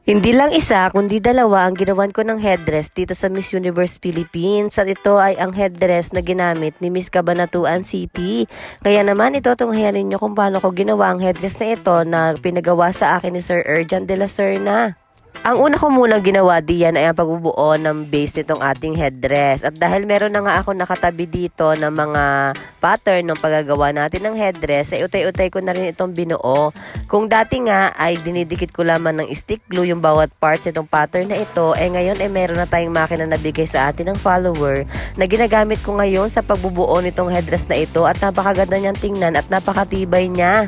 Hindi lang isa, kundi dalawa ang ginawan ko ng headdress dito sa Miss Universe Philippines. At ito ay ang headdress na ginamit ni Miss Cabanatuan City. Kaya naman ito, tunghayan ninyo kung paano ko ginawa ang headdress na ito na pinagawa sa akin ni Sir Erjan de la Serna. Ang una ko munang ginawa diyan ay ang pagbubuo ng base nitong ating headdress. At dahil meron na nga ako nakatabi dito ng mga pattern ng paggagawa natin ng headdress, ay utay-utay ko na rin itong binuo. Kung dati nga ay dinidikit ko lamang ng stick glue yung bawat parts nitong pattern na ito, ngayon ay meron na tayong makina na bigay sa atin ng follower na ginagamit ko ngayon sa pagbubuo nitong headdress na ito at napakaganda niyang tingnan at napakatibay niya.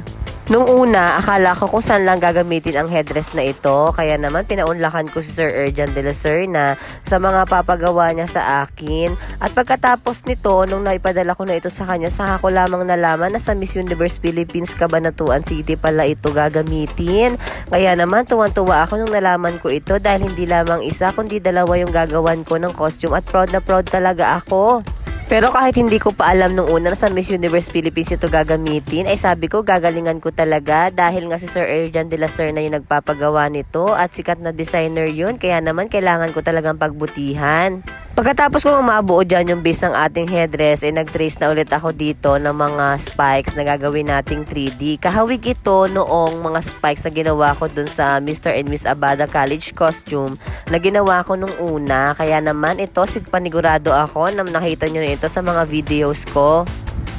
Nung una, akala ko kung saan lang gagamitin ang headdress na ito. Kaya naman, pinaunlakan ko si Sir Erjan de la Serna sa mga papagawa niya sa akin. At pagkatapos nito, nung naipadala ko na ito sa kanya, saka ko lamang nalaman na sa Miss Universe Philippines Cabanatuan City pala ito gagamitin. Kaya naman, tuwan-tuwa ako nung nalaman ko ito dahil hindi lamang isa, kundi dalawa yung gagawan ko ng costume at proud na proud talaga ako. Pero kahit hindi ko pa alam nung una na sa Miss Universe Philippines ito gagamitin, ay sabi ko gagalingan ko talaga dahil nga si Sir Erjan de la Serna yung nagpapagawa nito at sikat na designer yun, kaya naman kailangan ko talagang pagbutihan. Pagkatapos kong mabuo dyan yung base ng ating headdress, ay nag-trace na ulit ako dito ng mga spikes na gagawin nating 3D. Kahawig ito noong mga spikes na ginawa ko dun sa Mr. and Miss Abada College costume na ginawa ko nung una. Kaya naman ito, sigpanigurado ako na nakita nyo na ito sa mga videos ko.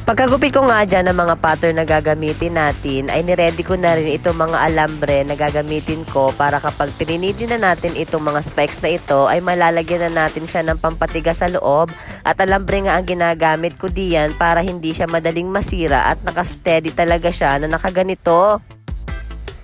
Pagkagupit ko nga dyan ng mga pattern na gagamitin natin, ay niready ko na rin itong mga alambre na gagamitin ko para kapag tininidin na natin itong mga spikes na ito, ay malalagyan na natin siya ng pampatigas sa loob. At alambre nga ang ginagamit ko diyan para hindi siya madaling masira at nakasteady talaga siya na nakaganito.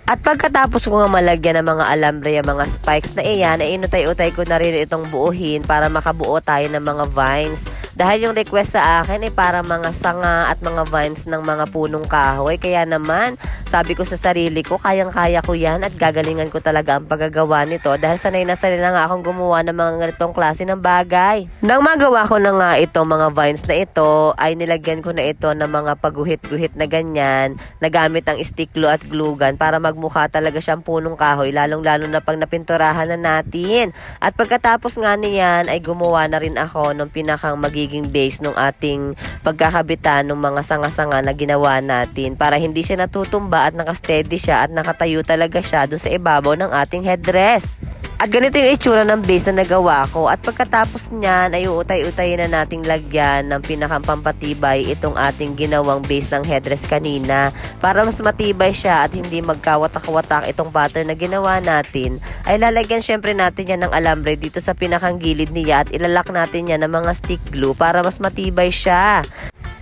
At pagkatapos ko nga malagyan ng mga alambre yung mga spikes na iyan, ay inutay-utay ko na rin itong buuhin para makabuo tayo ng mga vines. Dahil yung request sa akin ay para mga sanga at mga vines ng mga punong kahoy. Kaya naman, sabi ko sa sarili ko, kayang-kaya ko yan at gagalingan ko talaga ang paggagawa nito. Dahil sanay na nga akong gumawa ng mga ganitong klase ng bagay. Nang magawa ko na nga itong mga vines na ito, ay nilagyan ko na ito ng mga paguhit-guhit na ganyan, na gamit ang stick glue at glue gun para magmukha talaga siyang punong kahoy, lalong-lalo na pag napinturahan na natin. At pagkatapos nga niyan, ay gumawa na rin ako ng pinakang magiging base ng ating pagkakabitan ng mga sanga-sanga na ginawa natin para hindi siya natutumba at nakasteady siya at nakatayo talaga siya doon sa ibabaw ng ating headdress. At ganito yung itsura ng base na nagawa ko. At pagkatapos niyan ay uutay-utay na nating lagyan ng pinakampampatibay itong ating ginawang base ng headdress kanina. Para mas matibay siya at hindi magkawatak-watak itong pattern na ginawa natin, ay lalagyan syempre natin yan ng alambre dito sa pinakang gilid niya at ilalak natin yan ng mga stick glue para mas matibay siya.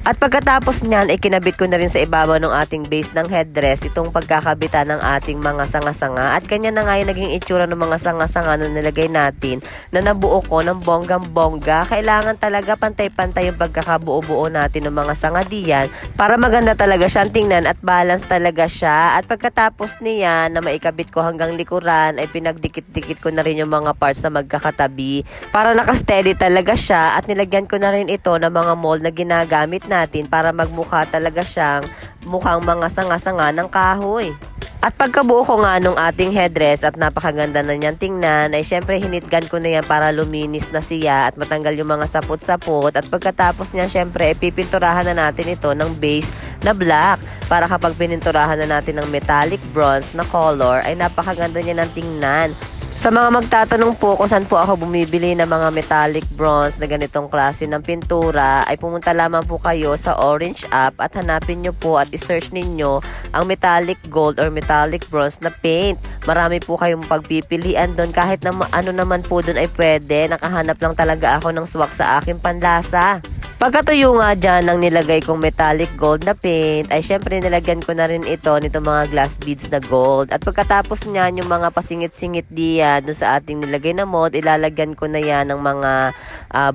At pagkatapos niyan, ay kinabit ko na rin sa ibabaw ng ating base ng headdress itong pagkakabitan ng ating mga sanga-sanga. At kanya na nga yung naging itsura ng mga sanga-sanga na nilagay natin na nabuo ko ng bonggang-bongga. Kailangan talaga pantay-pantay yung pagkakabuo-buo natin ng mga sanga diyan para maganda talaga siyang tingnan at balance talaga siya. At pagkatapos niya na maikabit ko hanggang likuran, ay pinagdikit-dikit ko na rin yung mga parts na magkakatabi para nakasteady talaga siya. At nilagyan ko na rin ito ng mga mold na ginagamit natin para magmukha talaga siyang mukhang mga sanga-sanga ng kahoy. At pagkabuo ko nga nung ating headdress at napakaganda na niyan tingnan, ay syempre hinitgan ko na yan para luminis na siya at matanggal yung mga sapot-sapot. At pagkatapos niyan syempre pipinturahan na natin ito ng base na black para kapag pininturahan na natin ng metallic bronze na color, ay napakaganda niya ng tingnan. Sa mga magtatanong po kung saan po ako bumibili ng mga metallic bronze na ganitong klase ng pintura, ay pumunta lamang po kayo sa Orange app at hanapin nyo po at isearch ninyo ang metallic gold or metallic bronze na paint. Marami po kayong pagpipilian doon, kahit na ano naman po doon ay pwede. Nakahanap lang talaga ako ng swak sa aking panlasa. Pagkatuyo nga dyan ng nilagay kong metallic gold na paint, ay syempre nilagyan ko na rin ito nito mga glass beads na gold. At pagkatapos niyan, yung mga pasingit-singit diyan doon sa ating nilagay na mold, ilalagyan ko na yan ng mga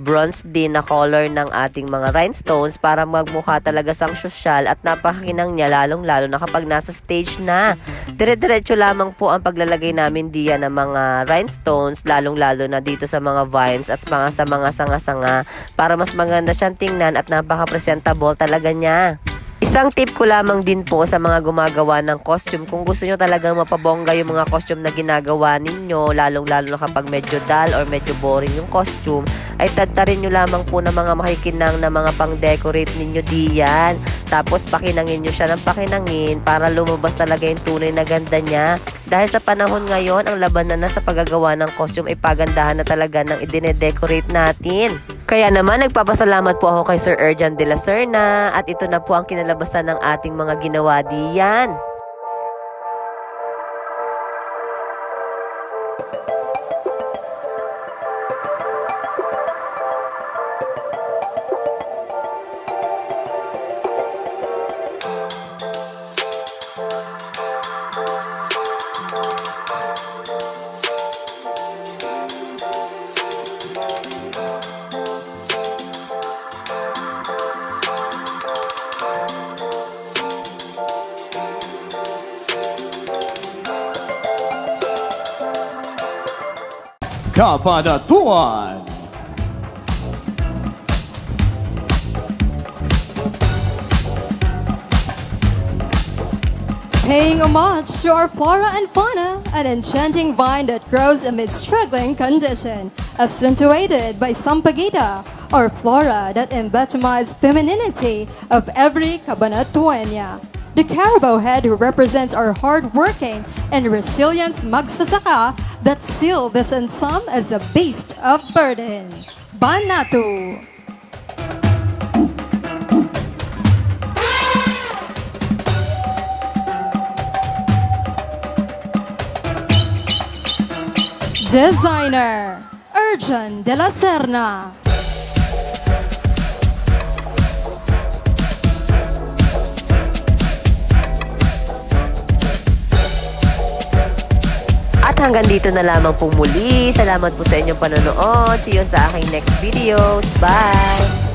bronze din na color ng ating mga rhinestones para magmukha talaga sang sosyal at napakakinang niya, lalong-lalo na kapag nasa stage na. Dire-diretso lamang po ang paglalagay namin diyan ng mga rhinestones, lalong-lalo na dito sa mga vines at mga sa mga sanga-sanga para mas maganda siya tingnan at napaka-presentable talaga niya. Isang tip ko lamang din po sa mga gumagawa ng costume, kung gusto nyo talagang mapabongga yung mga costume na ginagawa ninyo, lalong-lalo na kapag medyo dull or medyo boring yung costume, ay tadtarin nyo lamang po ng mga makikinang na mga pang-decorate ninyo diyan. Tapos pakinangin nyo siya ng pakinangin para lumabas talaga yung tunay na ganda niya. Dahil sa panahon ngayon, ang labanan na sa paggagawa ng costume ay pagandahan na talaga ng idine-decorate natin. Kaya naman, nagpapasalamat po ako kay Sir Erjan de la Serna at ito na po ang kinalabasan ng ating mga ginawa diyan. Kabanatuan. Paying homage to our flora and fauna, an enchanting vine that grows amid struggling condition, accentuated by Sampaguita, or flora that epitomize femininity of every Cabanatueña. The carabao head who represents our hard-working and resilient magsasaka that seal this ensemble as a beast of burden. Banatu! Designer, Erjan de la Serna. At hanggang dito na lamang po muli. Salamat po sa inyong panonood. See you sa aking next videos. Bye!